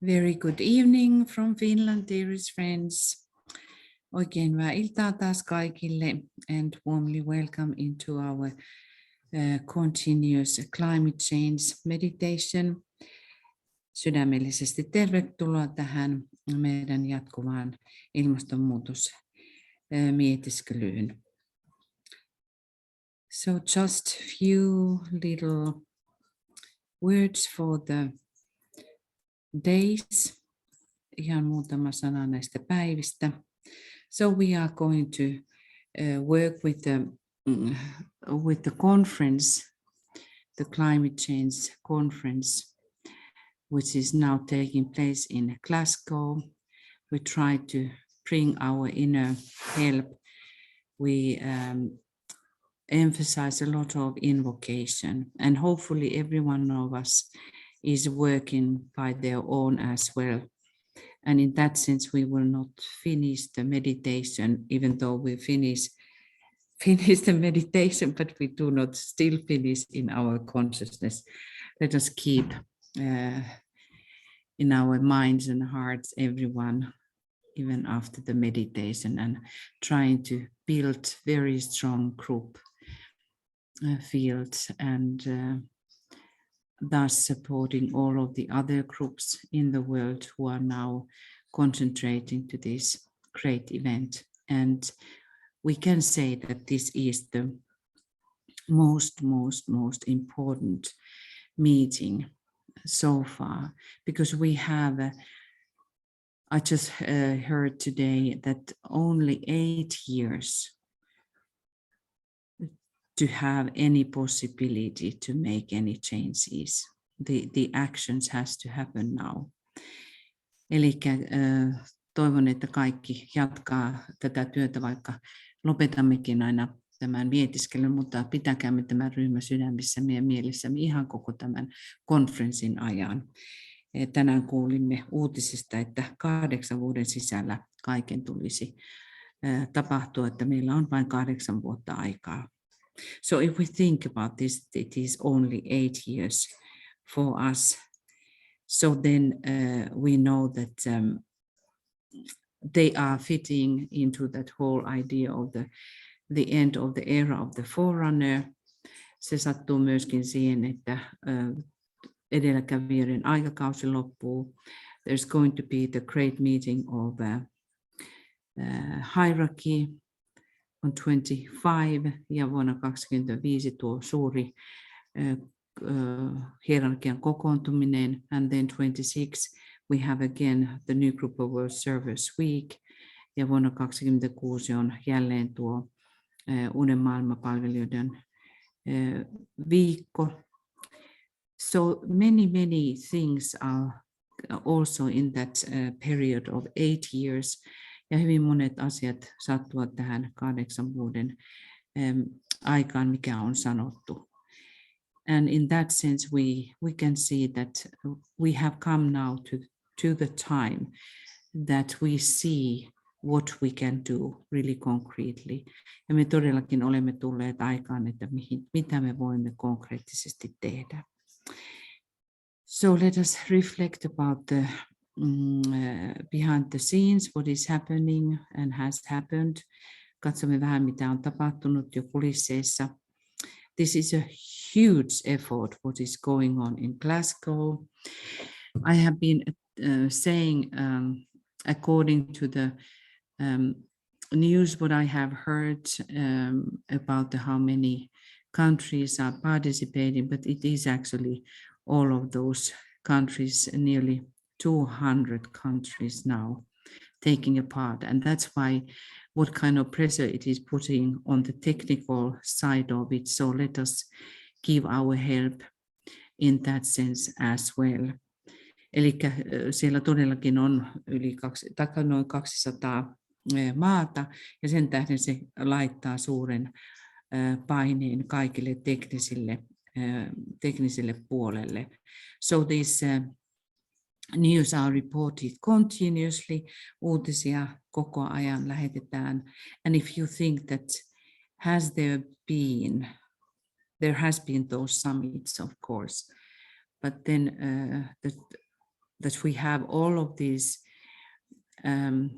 Very good evening from Finland, dearest friends. Oikein hyvää iltaa taas kaikille and warmly welcome into our continuous climate change meditation. Sydämellisesti tervetuloa tähän meidän jatkuvaan ilmastonmuutosmietiskelyyn. So just few little words for the days, ihan muutama sana näistä päivistä. So we are going to work with the conference, the climate change conference, which is now taking place in Glasgow. We try to bring our inner help. We emphasize a lot of invocation, and hopefully every one of us is working by their own as well. And in that sense, we will not finish the meditation, even though we finish the meditation, but we do not still finish in our consciousness. Let us keep in our minds and hearts, everyone, even after the meditation, and trying to build very strong group fields and thus supporting all of the other groups in the world who are now concentrating to this great event. And we can say that this is the most important meeting so far, because we have, I just heard today that only 8 years to have any possibility to make any changes. The actions has to happen now. Eli toivon, että kaikki jatkaa tätä työtä, vaikka lopetammekin aina tämän mietiskelyn, mutta pitäkäämme tämä ryhmä sydämissämme ja mielessämme ihan koko tämän konferenssin ajan. Tänään kuulimme uutisista, että 8 vuoden sisällä kaiken tulisi tapahtua, että meillä on vain 8 vuotta aikaa. So if we think about this, it is only 8 years for us. So then we know that they are fitting into that whole idea of the end of the era of the forerunner. Se sattuu myöskin siihen, että edelläkävijöiden aikakausi loppuu. There's going to be the great meeting of hierarchy on 25, ja vuonna 25 tuo suuri hierarkian kokoontuminen, and then 26 we have again the new group of world servers week, ja vuonna 26 on jälleen tuo uuden maailmanpalvelijoiden viikko. So many things are also in that period of 8 years. Ja hyvin monet asiat sattuvat tähän 8 vuoden aikaan, mikä on sanottu. And in that sense, we can see that we have come now to the time that we see what we can do really concretely. Ja me todellakin olemme tulleet aikaan, että mitä me voimme konkreettisesti tehdä. So let us reflect about the behind the scenes, what is happening and has happened. Katsomme vähän, mitä on tapahtunut jo kulisseissa. This is a huge effort, what is going on in Glasgow. I have been saying, according to the news, what I have heard about how many countries are participating, but it is actually all of those countries, nearly 200 countries now taking a part, and that's why what kind of pressure it is putting on the technical side of it. So let us give our help in that sense as well. Eli siellä todellakin on noin 200 maata, ja sen tähden se laittaa suuren paineen kaikille tekniselle puolelle. So this news are reported continuously. Uutisia koko ajan lähetetään. And if you think that there has been those summits, of course, but then that we have all of these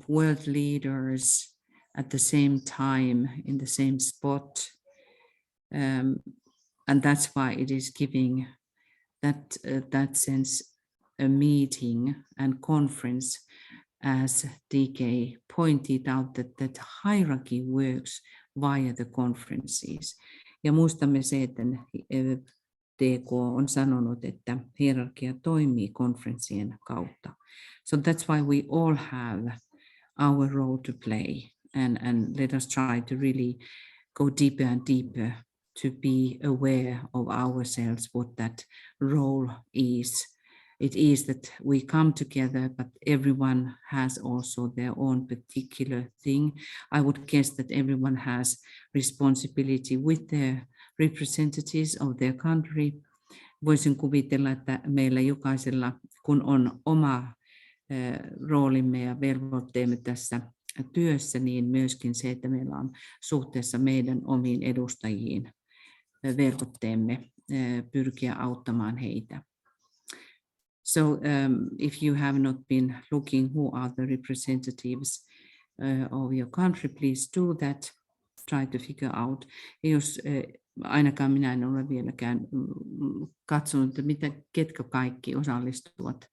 world leaders at the same time in the same spot, and that's why it is giving that sense a meeting and conference, as DK pointed out, that hierarchy works via the conferences. Ja muistamme se, että DK on sanonut, että hierarkia toimii konferenssien kautta. So that's why we all have our role to play, and let us try to really go deeper and deeper to be aware of ourselves, what that role is. It is that we come together, but everyone has also their own particular thing. I would guess that everyone has responsibility with their representatives of their country. Voisin kuvitella, että meillä jokaisella, kun on oma roolimme ja velvoitteemme tässä työssä, niin myöskin se, että meillä on suhteessa meidän omiin edustajiin velvoitteemme pyrkiä auttamaan heitä. So if you have not been looking who are the representatives of your country, please do that. Try to figure out. Ja jos ainakaan minä en ole vieläkään katsonut, että ketkä kaikki osallistuvat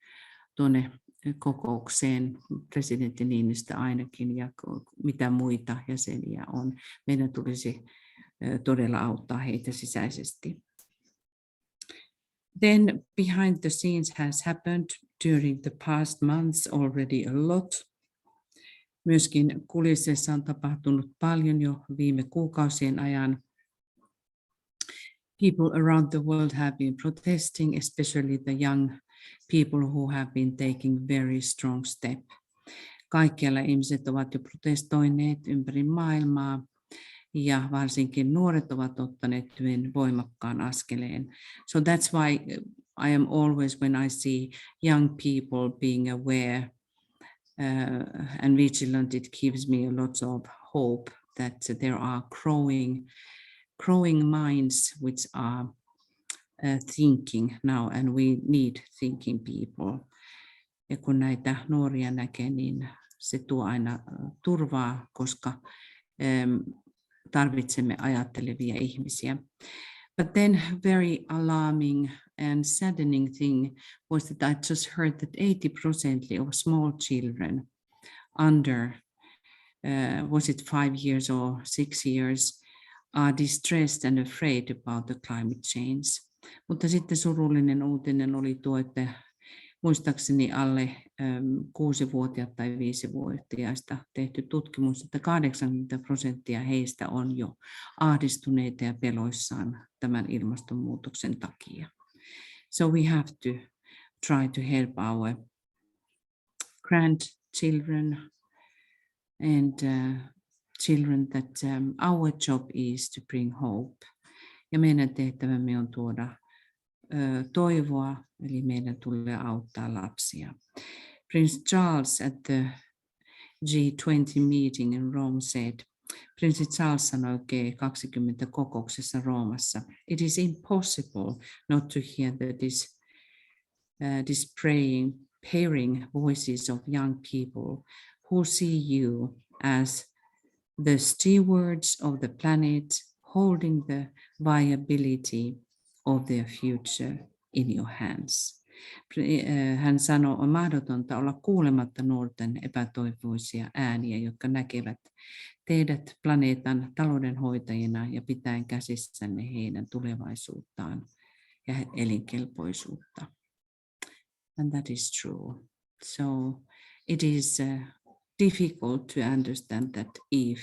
tuonne kokoukseen, presidentti Niinistö ainakin, ja mitä muita jäseniä on. Meidän tulisi todella auttaa heitä sisäisesti. Then behind the scenes has happened during the past months already a lot. Myöskin kulisseissa on tapahtunut paljon jo viime kuukausien ajan. People around the world have been protesting, especially the young people who have been taking very strong step. Kaikkialla ihmiset ovat jo protestoineet ympäri maailmaa, ja varsinkin nuoret ovat ottaneet hyvin voimakkaan askeleen. So that's why I am always, when I see young people being aware and vigilant, it gives me a lot of hope that there are growing minds which are thinking now, and we need thinking people. Ja kun näitä nuoria näkee, niin se tuo aina turvaa, koska tarvitsemme ajattelevia ihmisiä. But then very alarming and saddening thing was that I just heard that 80% of small children under, was it 5 years or 6 years, are distressed and afraid about the climate change. Mutta sitten surullinen uutinen oli tuo, että muistaakseni alle 6-vuotiaat tai 5-vuotiaista tehty tutkimus, että 80% heistä on jo ahdistuneita ja peloissaan tämän ilmastonmuutoksen takia. So we have to try to help our grandchildren and children that our job is to bring hope. Ja meidän tehtävämme on tuoda toivoa, eli meidän tulee auttaa lapsia. Prince Charles at the G20 meeting in Rome said, Prinssi Charles sanoi G20-kokouksessa Roomassa, it is impossible not to hear the despairing voices of young people who see you as the stewards of the planet, holding the viability of their future in your hands. Hän sanoi, on mahdotonta olla kuulematta nuorten epätoivoisia ääniä, jotka näkevät teidät planeetan taloudenhoitajina ja pitäen käsissänne heidän tulevaisuuttaan ja elinkelpoisuutta. And that is true. So it is difficult to understand that if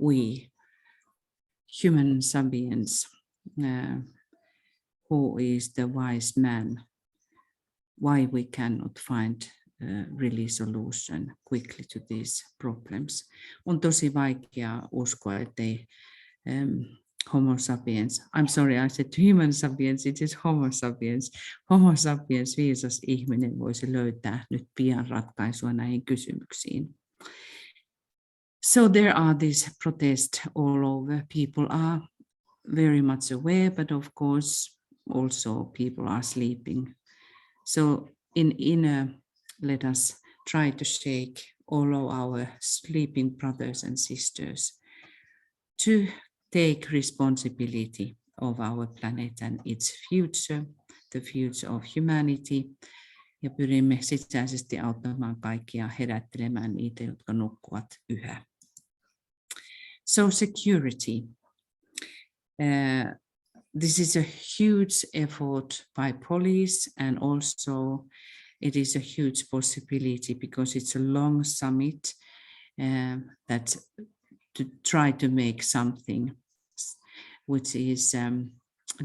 we human sapiens, who is the wise man, why we cannot find really solution quickly to these problems. On tosi vaikea uskoa, ettei Homo sapiens, I'm sorry, I said human sapiens, it is Homo sapiens. Homo sapiens, viisas ihminen, voisi löytää nyt pian ratkaisua näihin kysymyksiin. So there are these protests all over. People are very much aware, but of course also people are sleeping. So in inner, let us try to shake all of our sleeping brothers and sisters to take responsibility of our planet and its future, the future of humanity. Ja pyrimme sisäisesti auttamaan kaikkia herättelemään niitä, jotka nukkuvat yhä. So security. This is a huge effort by police, and also it is a huge possibility because it's a long summit that to try to make something which is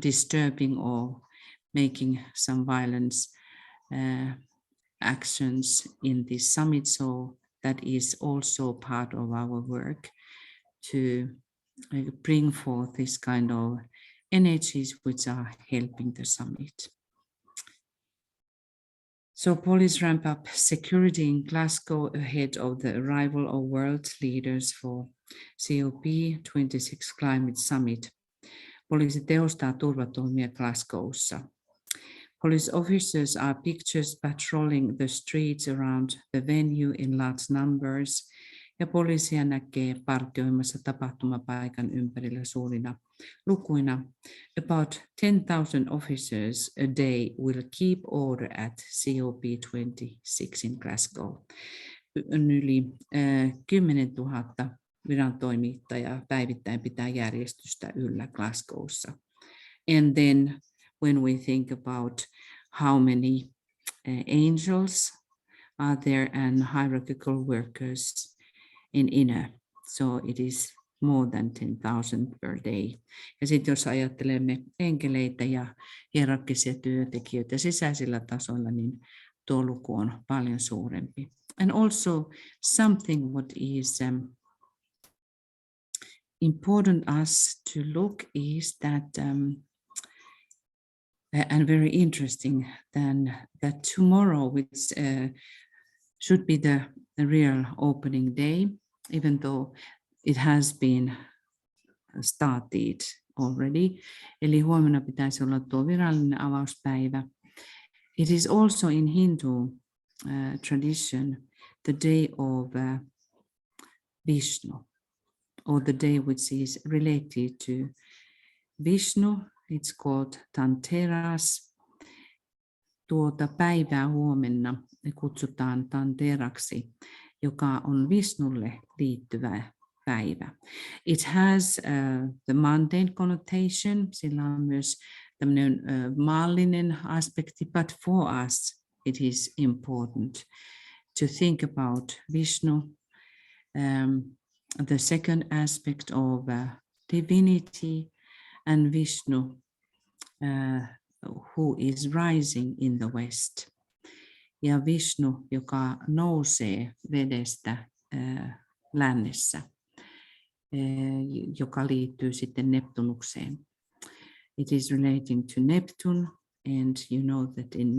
disturbing or making some violence actions in this summit. So that is also part of our work to bring forth this kind of energies which are helping the summit. So police ramp up security in Glasgow ahead of the arrival of world leaders for COP26 Climate Summit. Poliisi tehostaa turvatoimia Glasgowssa. Police officers are pictured patrolling the streets around the venue in large numbers, ja poliisia näkee partioimassa tapahtumapaikan ympärillä suurina lukuina. About 10,000 officers a day will keep order at COP26 in Glasgow. Yli 10 000 virantoimittajaa päivittäin pitää järjestystä yllä Glasgowssa. And then when we think about how many angels are there and hierarchical workers in inner, so it is more than 10,000 per day. Ja sitten jos ajattelemme enkeleitä ja hierarkkisia työntekijöitä sisäisillä tasoilla, niin tuo luku on paljon suurempi. And also something what is important us to look is that and very interesting that tomorrow, which should be the real opening day, even though it has been started already. Eli huomenna pitäisi olla tuo virallinen avauspäivä. It is also in Hindu tradition the day of Vishnu, or the day which is related to Vishnu. It's called Tanteras. Tuota päivää huomenna kutsutaan Tanteraksi, joka on Vishnulle liittyvä päivä. It has the mundane connotation, sillä on myös tämmöinen maallinen aspekti, but for us it is important to think about Vishnu, the second aspect of divinity, and Vishnu, who is rising in the west. Ja Vishnu, joka nousee vedestä lännessä, joka liittyy sitten Neptunukseen. It is relating to Neptune, and you know that in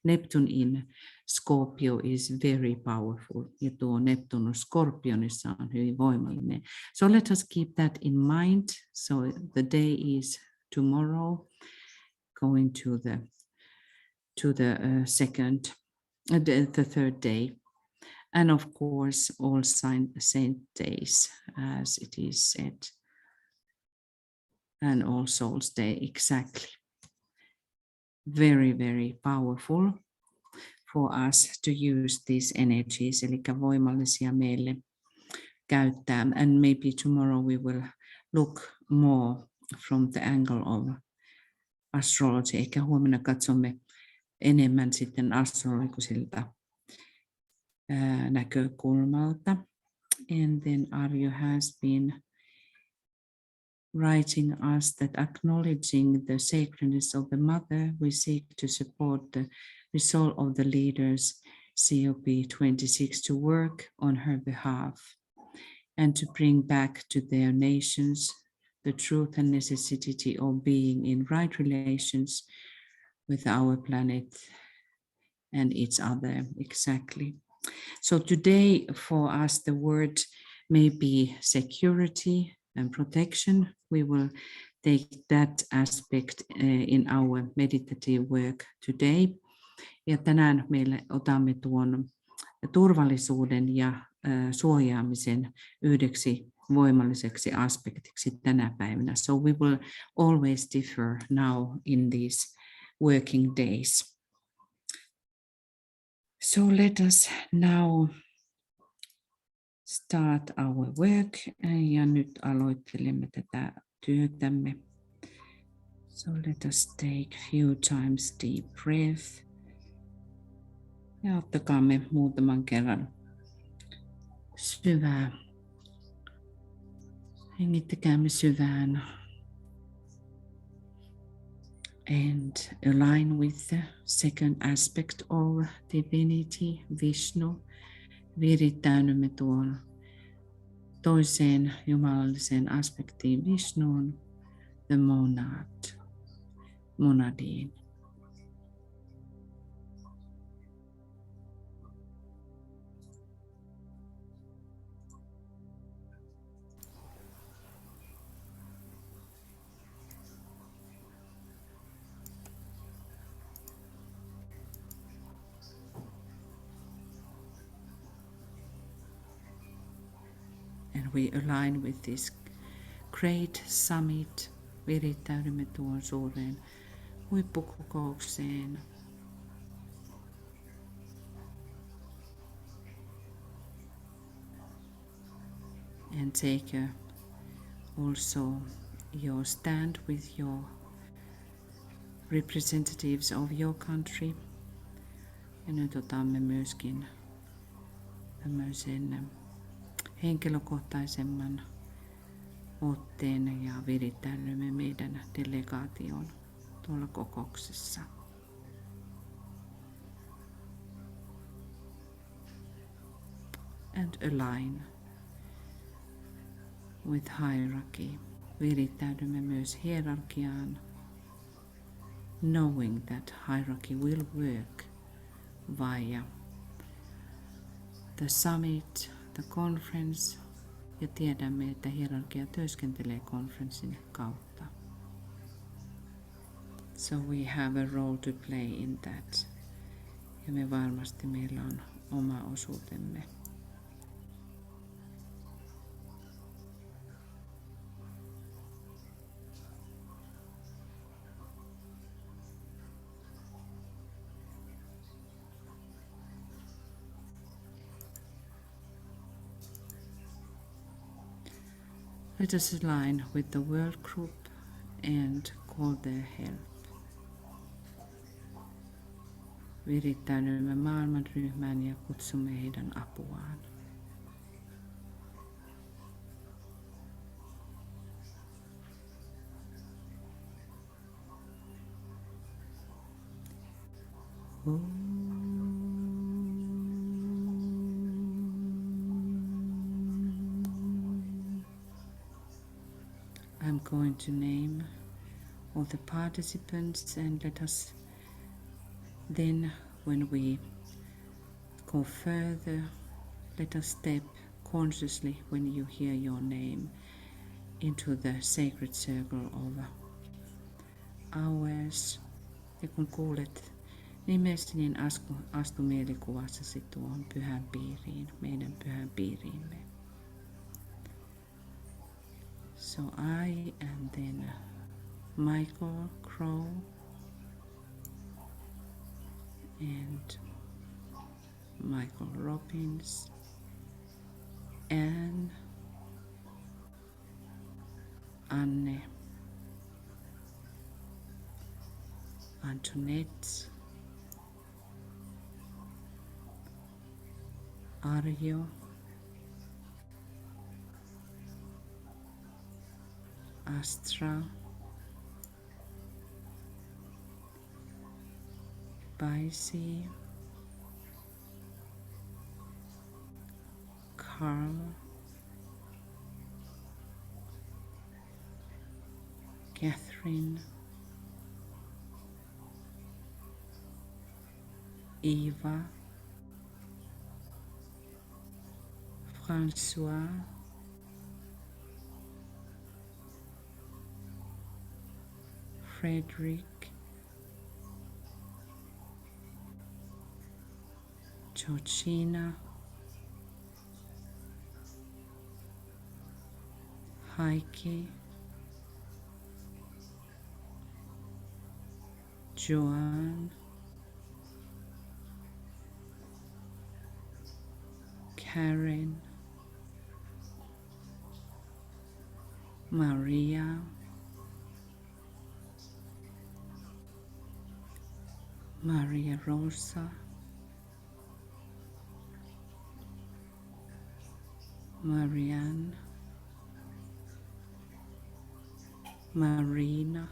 Neptune in Scorpio is very powerful. Ja tuo Neptunus Skorpionissa on hyvin voimallinen. So let us keep that in mind. So the day is tomorrow, going to the third day. And of course, all saint days, as it is said, and All Souls Day, exactly. Very, very powerful for us to use these energies, eli voimallisia meille käyttää. And maybe tomorrow we will look more from the angle of astrology. Ehkä huomenna katsomme enemmän sitten astrologiselta näkökulmalta. And then Arjo has been writing us that acknowledging the sacredness of the mother, we seek to support the resolve of the leaders COP26 to work on her behalf and to bring back to their nations the truth and necessity of being in right relations with our planet and each other. Exactly. So today for us the word may be security and protection. We will take that aspect in our meditative work today. Ja tänään meille otamme tuon turvallisuuden ja suojaamisen yhdeksi voimalliseksi aspektiksi tänä päivänä. So we will always differ now in these working days. So let us now start our work. Ja nyt aloittelemme tätä työtämme. So let us take few times deep breath. Ja ottakaamme muutaman kerran syvää. Hengittäkäämme syvään. And align with the second aspect of divinity, Vishnu. Virittäydymme tuon toiseen jumalalliseen aspektiin Vishnuun, the monad, monadiin. And we align with this great summit. Virittäydymme tuon suureen huippukokoukseen. And take also your stand with your representatives of your country. Ja nyt otamme myöskin tämmöisen henkilökohtaisemman otteen ja virittäydymme meidän delegaation tuolla kokouksessa. And align with hierarchy. Virittäydymme myös hierarkiaan, knowing that hierarchy will work via the summit, the conference, ja tiedämme, että hierarkia työskentelee konferenssin kautta. So we have a role to play in that. Ja me varmasti meillä on oma osuutemme. Let us align with the world group and call their help. Virittäydymme maailmanryhmään ja kutsumme heidän apuaan. I'm going to name all the participants, and let us then, when we go further, let us step consciously when you hear your name into the sacred circle of ours. Ja kun kuulet nimesi, niin astu mielikuvassasi tuohon pyhän piiriin, meidän pyhän piiriimme. So I and then Michael Crow and Michael Robbins, Anne, Anne, Antoinette, Arjo, Astra, Baisi, Carl, Catherine, Eva, François, Frederick, Georgina, Heike, Joanne, Karen, Maria, Maria Rosa, Marianne, Marina,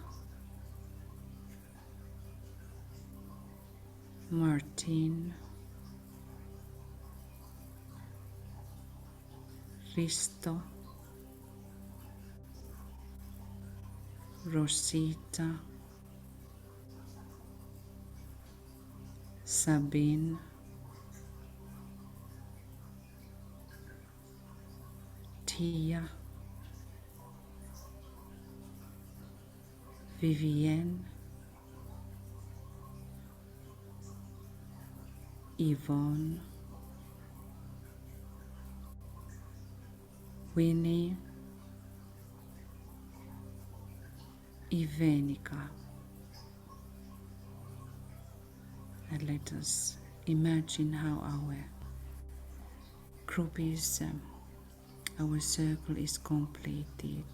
Martin, Risto, Rosita, Sabine, Tia, Vivienne, Yvonne, Winnie, Ivenica. And let us imagine how our group is, our circle is completed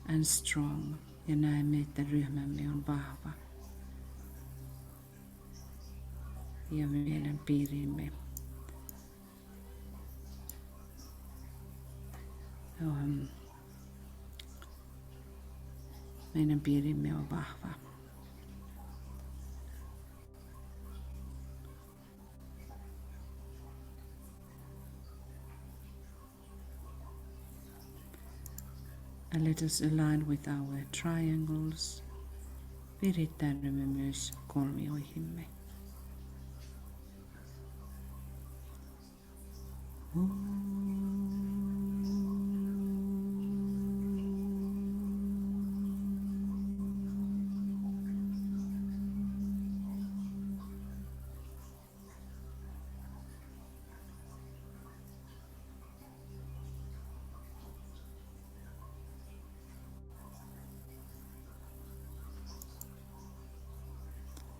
and strong. Ja näemme, että ryhmämme on vahva. Ja meidän piirimme on vahva. And let us align with our triangles. Virittäydymme myös kolmioihimme.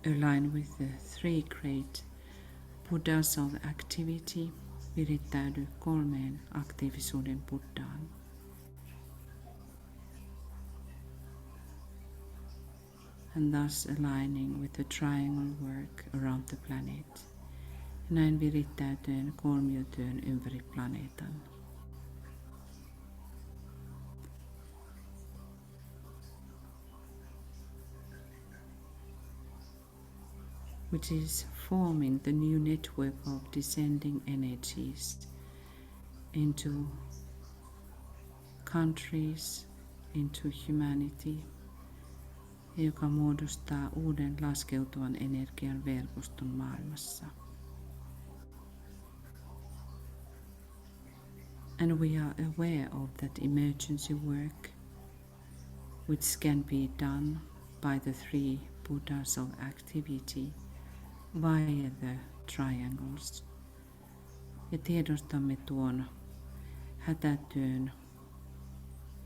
Align with the three great Buddhas of activity. Virittäydy kolmeen aktiivisuuden Buddhaan. And thus aligning with the triangle work around the planet. Näin virittäytyen kolmiotyön ympäri planeetan. Which is forming the new network of descending energies into countries, into humanity, joka muodostaa uuden laskeutuvan energian verkoston maailmassa. And we are aware of that emergency work which can be done by the three Buddhas of activity via the triangles. Ja tiedostamme tuon hätätyön,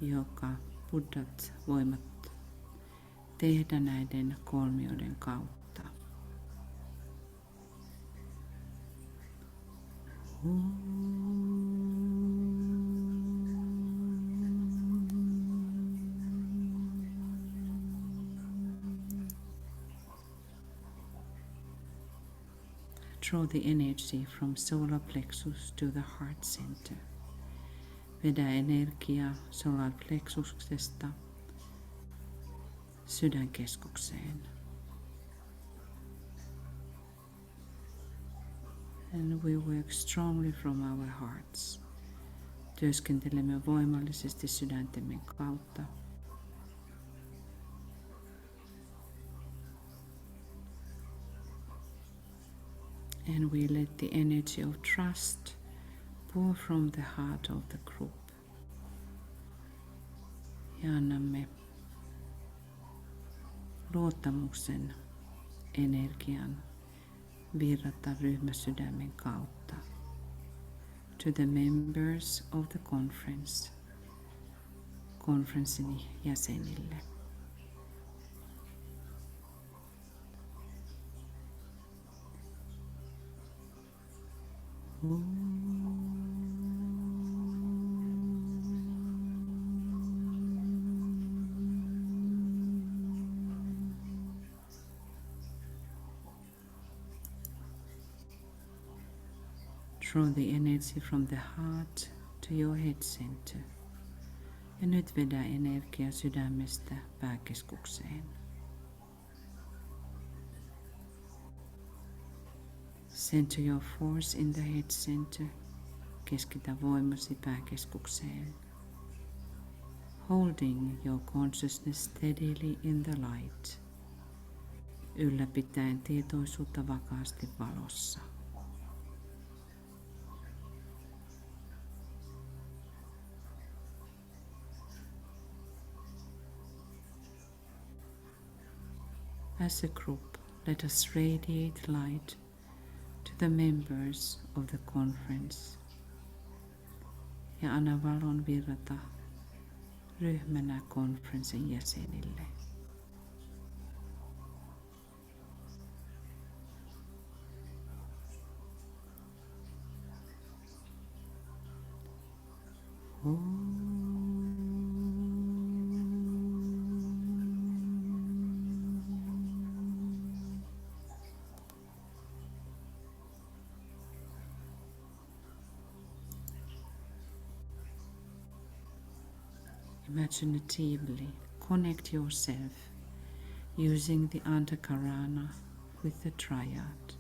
joka Buddhat voivat tehdä näiden kolmioiden kautta. Draw the energy from solar plexus to the heart center. Vedä energiaa solar plexuksesta sydänkeskukseen. And we work strongly from our hearts. Työskentelemme voimallisesti sydäntemme kautta. And we let the energy of trust pour from the heart of the group. Ja annamme luottamuksen energian virrata ryhmäsydämen kautta to the members of the konferenssin jäsenille. Draw the energy from the heart to your head center. Ja nyt vedä energia sydämestä pääkeskukseen. Center your force in the head center. Keskitä voimasi pääkeskukseen. Holding your consciousness steadily in the light. Ylläpitäen tietoisuutta vakaasti valossa. As a group, let us radiate light to the members of the conference. Ja anna valon virrata ryhmänä konferenssin jäsenille. Imaginatively connect yourself using the Antakarana with the triad.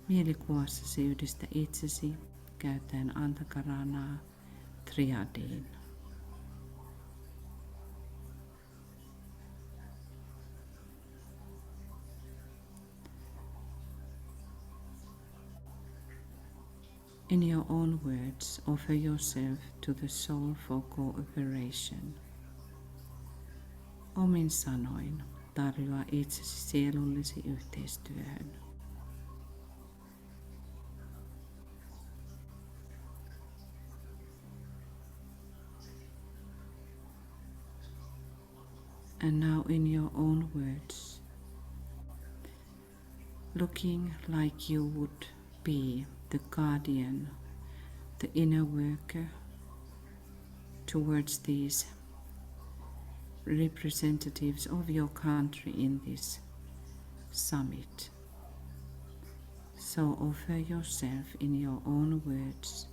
Mielikuvassasi yhdistä itsesi käyttäen Antakaranaa triadiin. In your own words, offer yourself to the soul for cooperation. Omin sanoin tarjoa itsesi sielullesi yhteistyöhön. And now in your own words, looking like you would be the guardian, the inner worker towards these representatives of your country in this summit. So offer yourself in your own words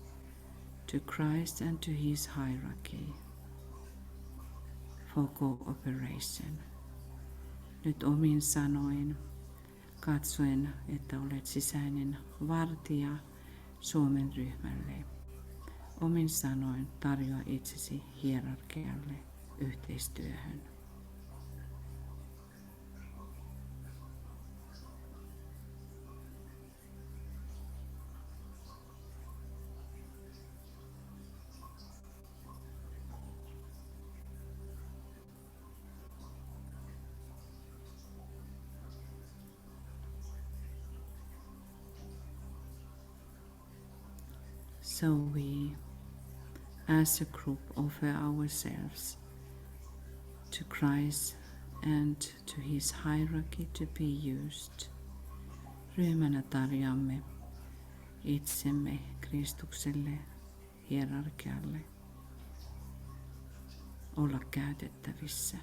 to Christ and to his hierarchy for cooperation. Nyt omin sanoin, katsoen, että olet sisäinen vartija Suomen ryhmälle. Omin sanoin tarjoa itsesi hierarkialle yhteistyöhön. So we, as a group, offer ourselves to Christ and to his hierarchy to be used. Ryhmänä tarjoamme itsemme Kristukselle, hierarkialle, olla käytettävissä.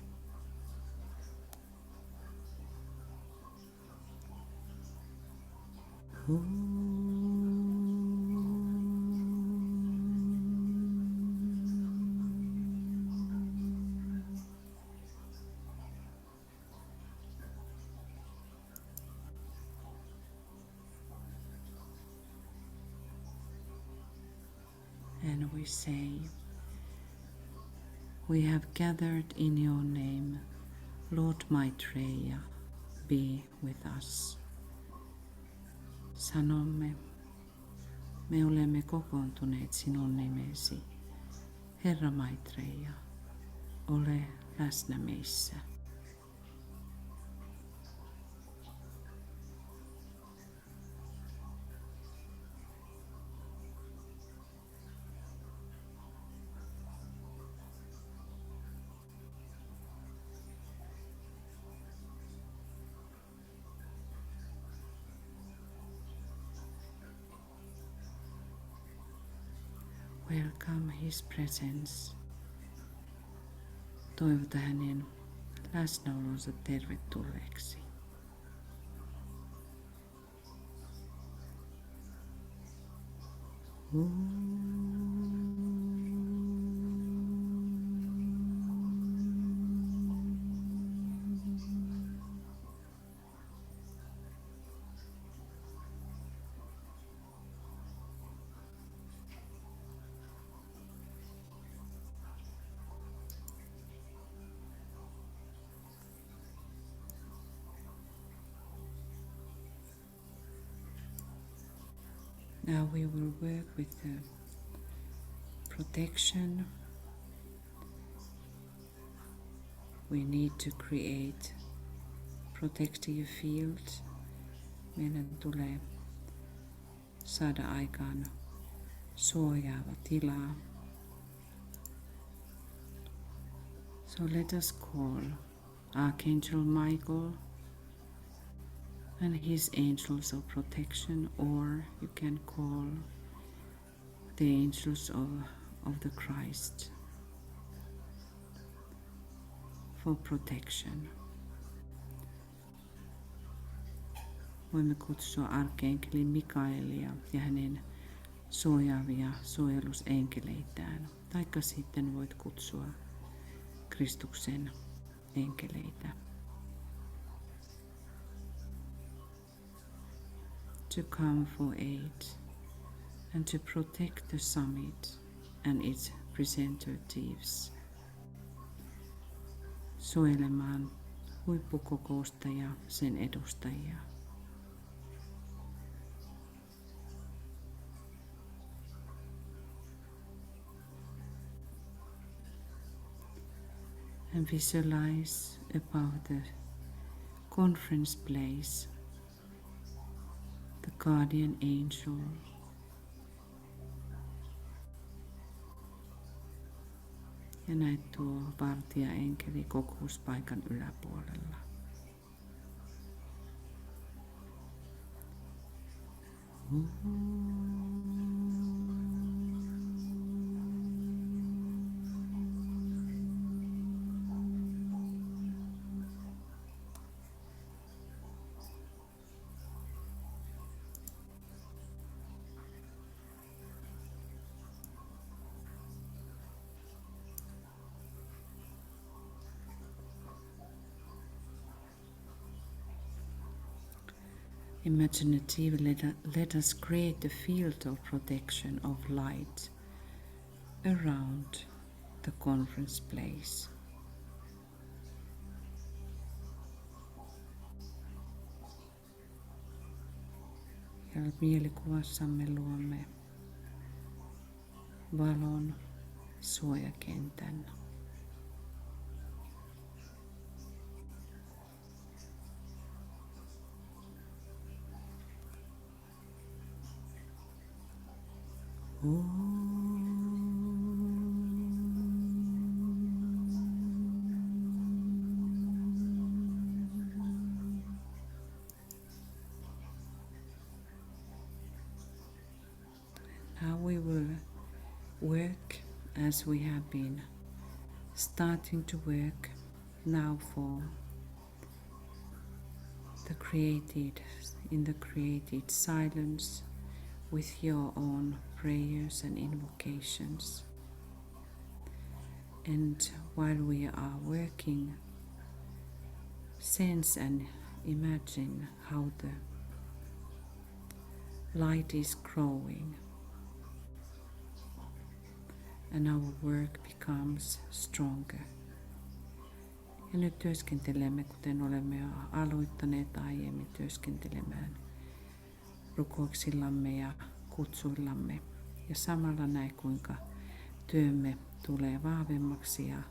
And we say, we have gathered in your name, Lord Maitreya, be with us. Sanomme, me olemme kokoontuneet sinun nimesi, Herra Maitreya, ole läsnä meissä. Welcome His presence. Toivota hänen läsnäolonsa tervetulleeksi. Now we will work with the protection. We need to create protective fields. Meidän tulee saada aikaan suojaava tila. So let us call Archangel Michael and his angels of protection, or you can call the angels of the Christ for protection. Voimme kutsua arkenkeli Mikaelia ja hänen suojaavia suojelusenkeleitään, taikka sitten voit kutsua Kristuksen enkeleitä. To come for aid and to protect the summit and its representatives. Suojelemaan huippukokousta ja sen edustajia. And visualize above the conference place the guardian angel ja näet tuo vartijaenkeli kokouspaikan yläpuolella. Imaginatively, let us create a field of protection of light around the conference place. Ja mielikuvassamme luomme valon suojakentän. Now we will work as we have been starting to work now for the created silence with your own prayers and invocations. And while we are working, sense and imagine how the light is growing and our work becomes stronger. Ja nyt työskentelemme, kuten olemme jo aloittaneet aiemmin työskentelemään, rukouksillamme ja kutsuillamme. Ja samalla näin, kuinka työmme tulee vahvemmaksi ja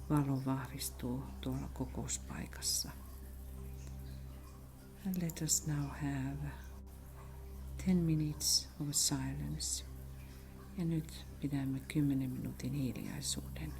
valo vahvistuu tuolla kokouspaikassa. And let us now have 10 minutes of silence. Ja nyt pidämme 10 minuutin hiljaisuuden.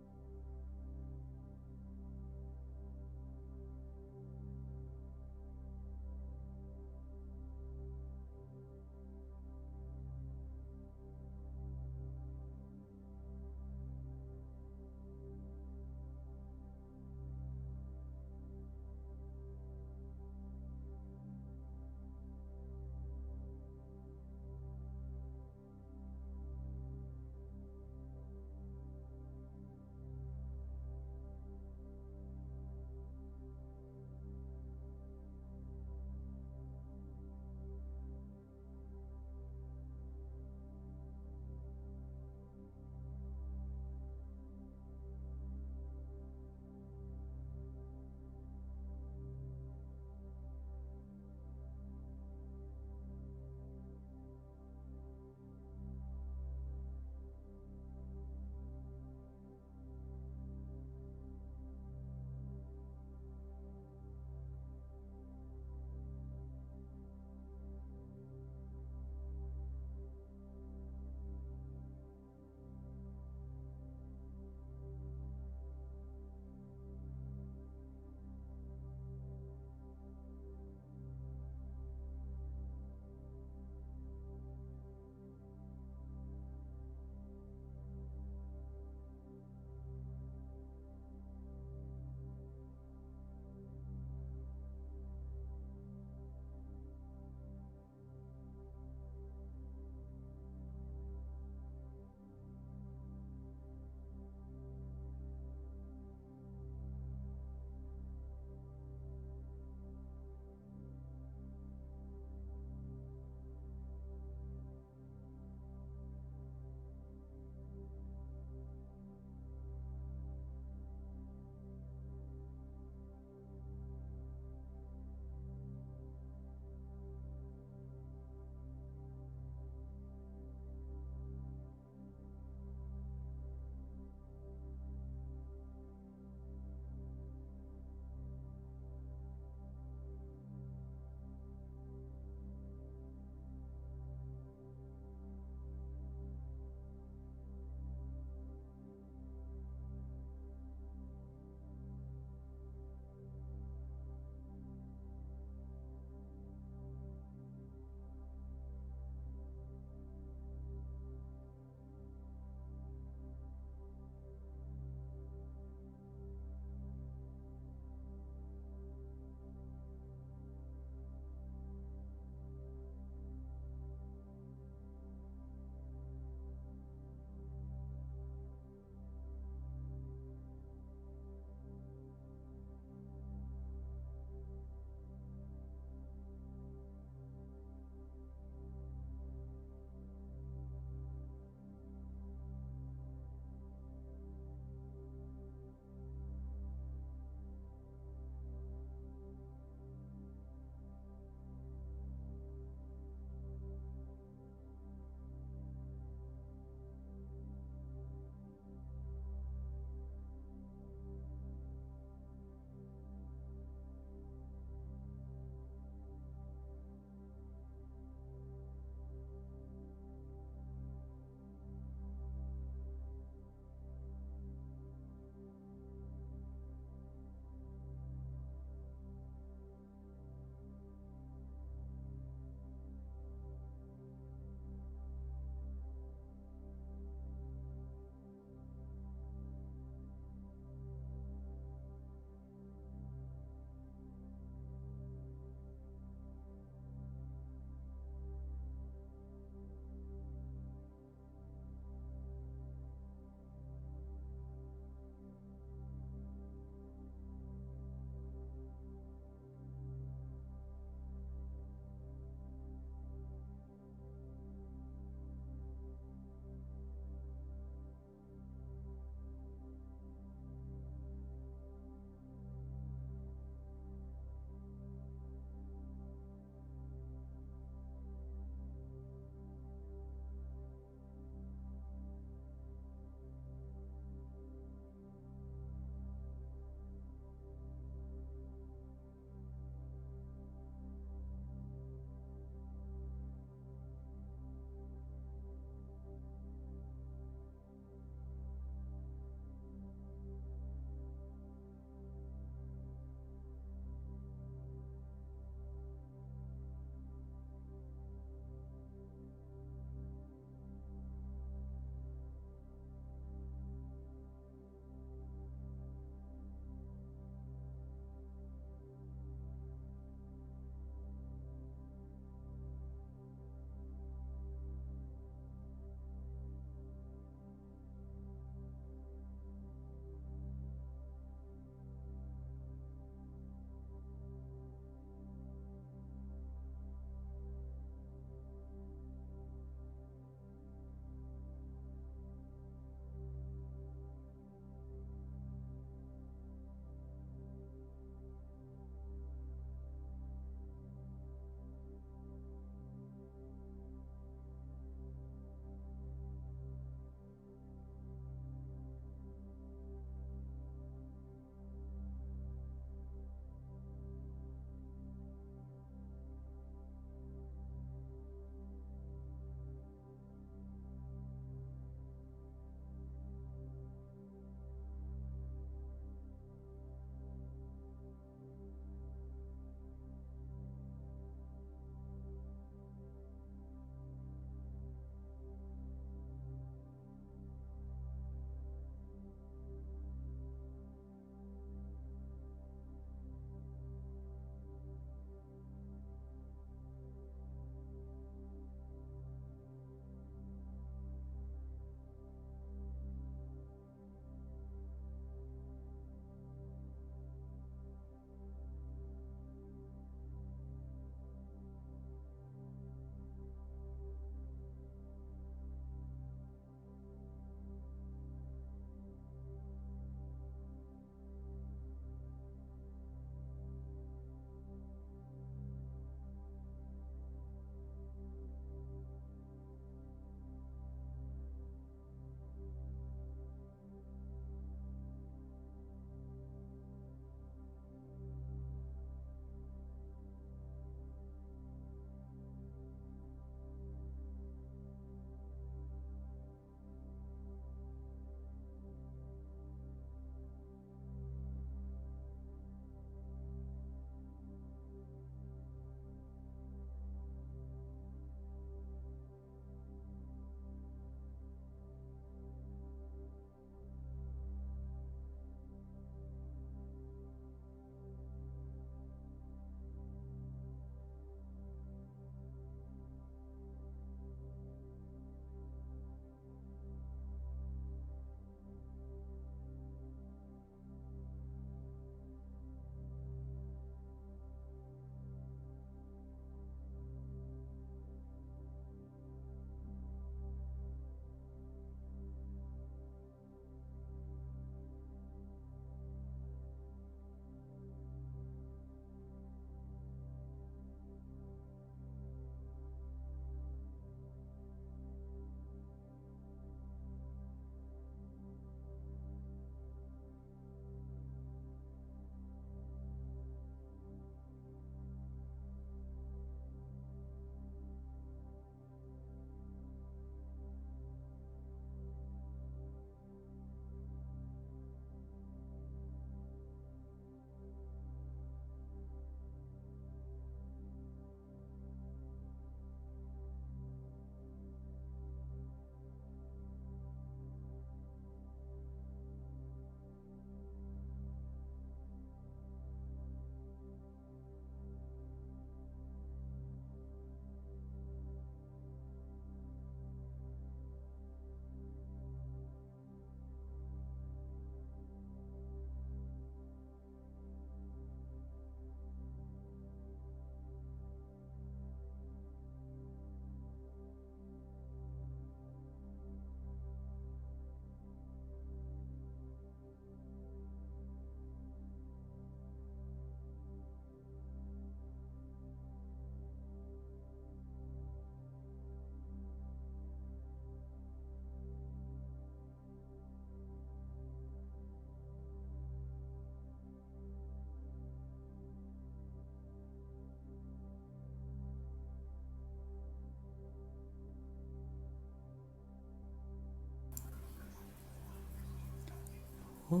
Let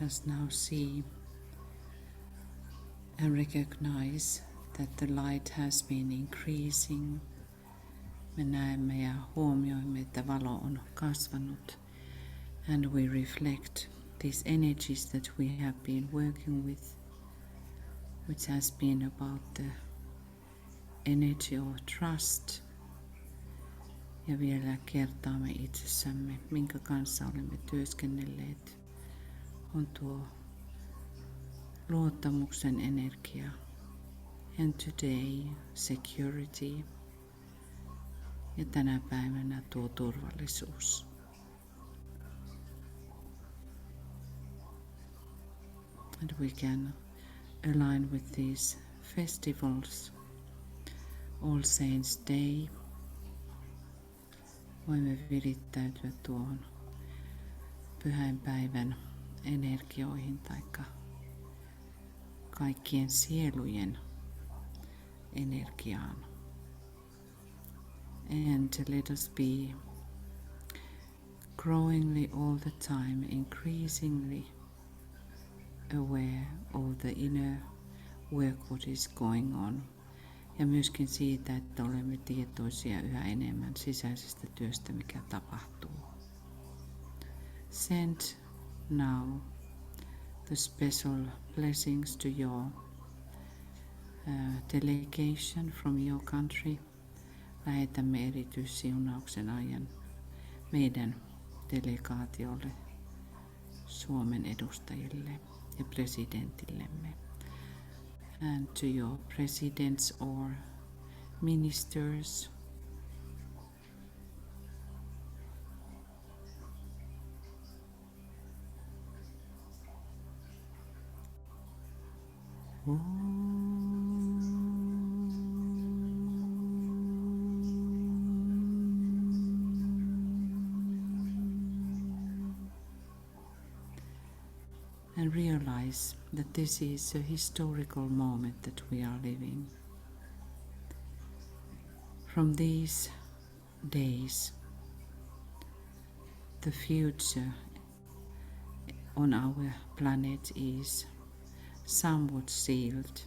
us now see and recognize that the light has been increasing. Me näemme ja huomioimme, että valo on kasvanut. And we reflect these energies that we have been working with, which has been about the energy of trust. Ja vielä kertaamme itsessämme, minkä kanssa olemme työskennelleet. On tuo luottamuksen energia. And today, security. Ja tänä päivänä tuo turvallisuus. And we can align with these festivals. All Saints Day. Voimme virittäytyä tuohon pyhäinpäivän energioihin taikka kaikkien sielujen energiaan. And let us be growingly all the time, increasingly aware of the inner work what is going on. Ja myöskin siitä, että olemme tietoisia yhä enemmän sisäisestä työstä, mikä tapahtuu. Send now the special blessings to your delegation from your country. Lähetämme erityissiunauksen ajan meidän delegaatiolle, Suomen edustajille ja presidentillemme. And to your presidents or ministers. And realize that this is a historical moment that we are living. From these days, the future on our planet is somewhat sealed.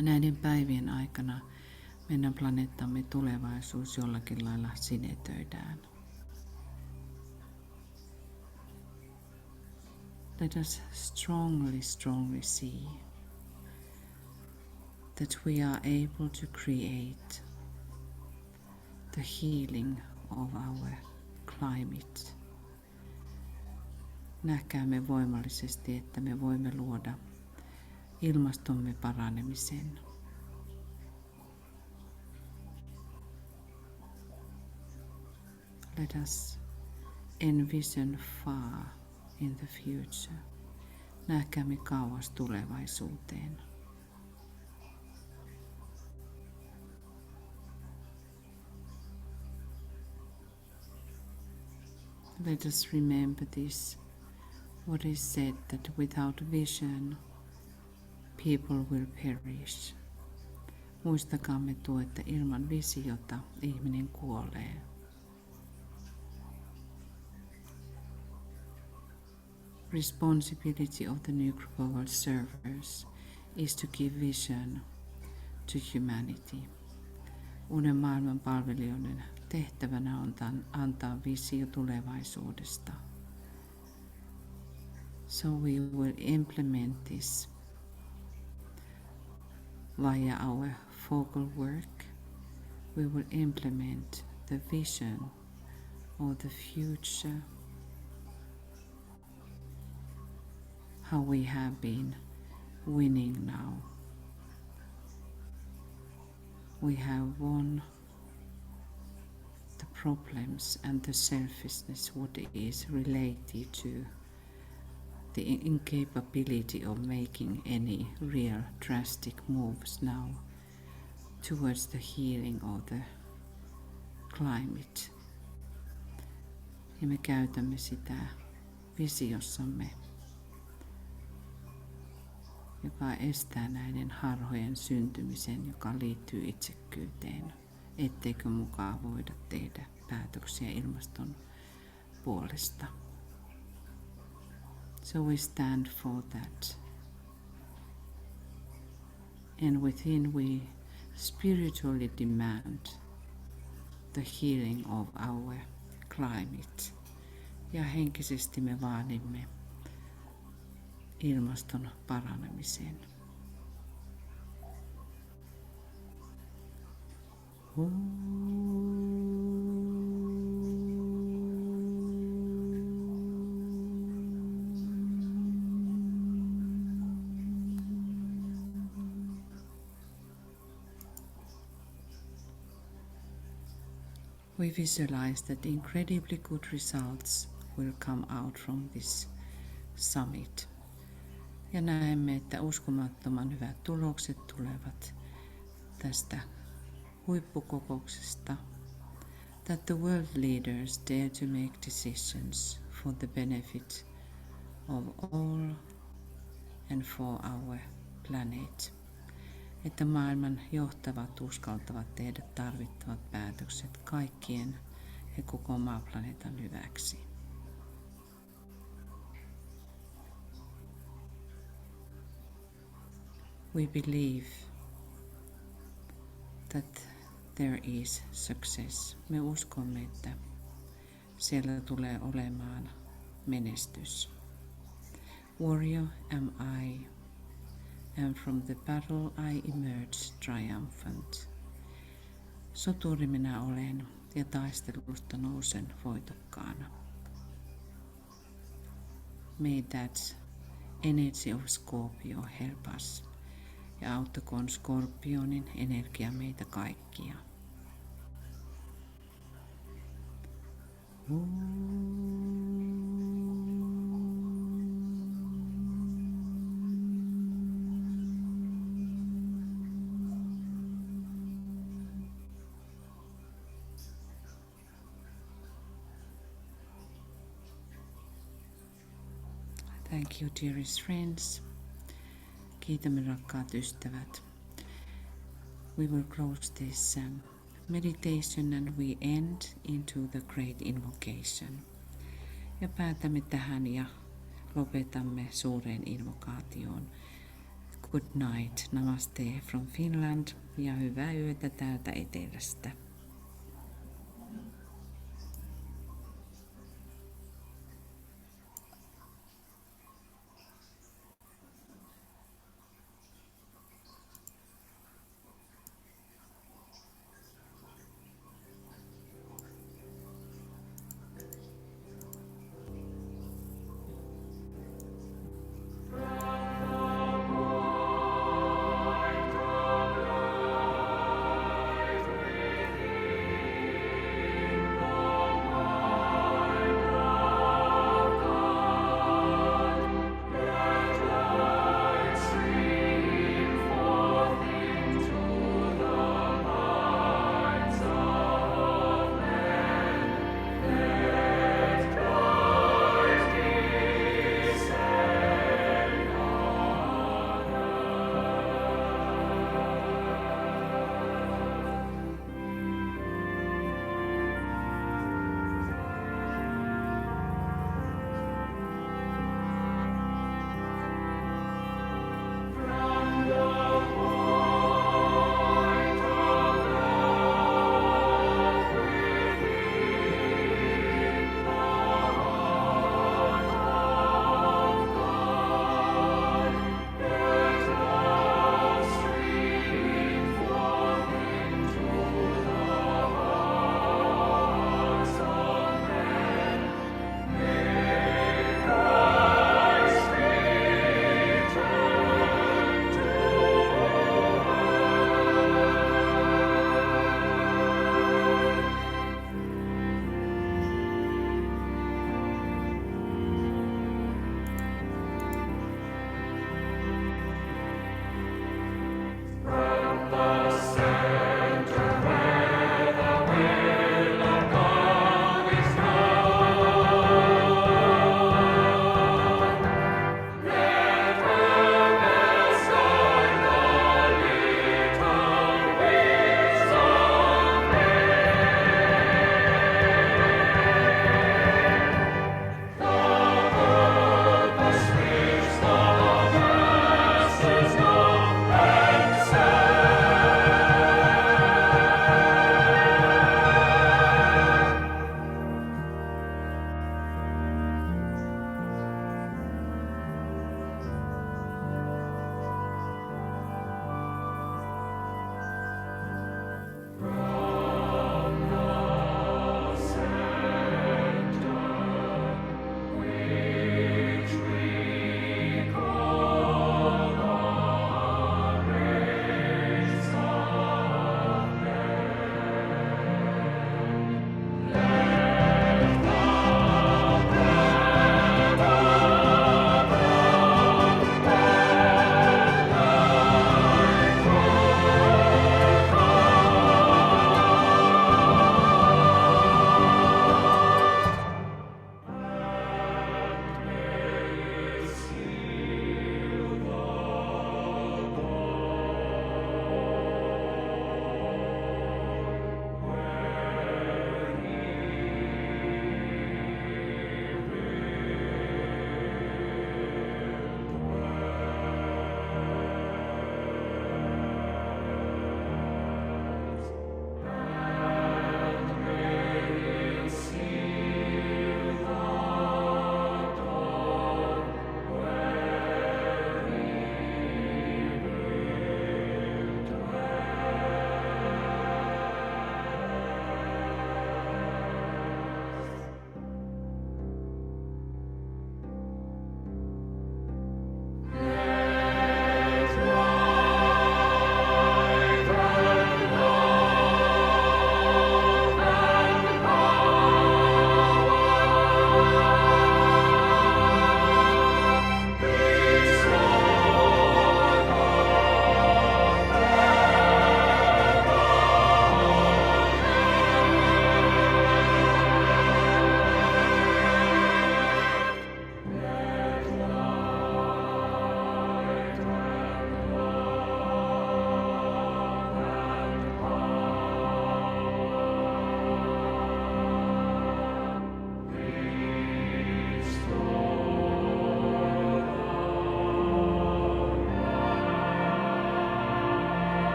Näiden päivien aikana meidän planeettamme tulevaisuus jollakin lailla sinetöidään. Let us strongly see that we are able to create the healing of our climate. Näkäämme voimallisesti, että me voimme luoda ilmastomme paranemisen. Let us envision far in the future. Näkäämme kauas tulevaisuuteen. Let us remember this, what is said that without vision, people will perish. Muistakaamme tuo, että ilman visiota ihminen kuolee. Responsibility of the new group of observers is to give vision to humanity. Uuden maailman palvelijoiden tehtävänä on antaa visio tulevaisuudesta. So we will implement this via our focal work. We will implement the vision of the future, how we have been winning now. We have won the problems and the selfishness what is related to the incapability of making any real drastic moves now towards the healing of the climate. Ja me käytämme sitä visiossamme, joka estää näiden harhojen syntymisen, joka liittyy itsekkyyteen, etteikö mukaan voida tehdä päätöksiä ilmaston puolesta. So we stand for that. And within we spiritually demand the healing of our climate. Ja henkisesti me vaadimme ilmaston paranemisen. We visualize that incredibly good results will come out from this summit. Ja näemme, että uskomattoman hyvät tulokset tulevat tästä huippukokouksesta. That the world leaders dare to make decisions for the benefit of all and for our planet. Että maailman johtavat uskaltavat tehdä tarvittavat päätökset kaikkien ja koko maaplaneetan hyväksi. We believe that there is success. Me uskomme, että siellä tulee olemaan menestys. Warrior am I, and from the battle I emerge triumphant. Soturi minä olen, ja taistelusta nousen voitokkaana. May that energy of Scorpio help us. Ja auttakoon Skorpionin energia meitä kaikkia. Thank you, dearest friends. Kiitämme rakkaat ystävät. We will close this meditation and we end into the great invocation. Ja päätämme tähän ja lopetamme suureen invokaatioon. Good night, namaste from Finland ja hyvää yötä täältä etelästä.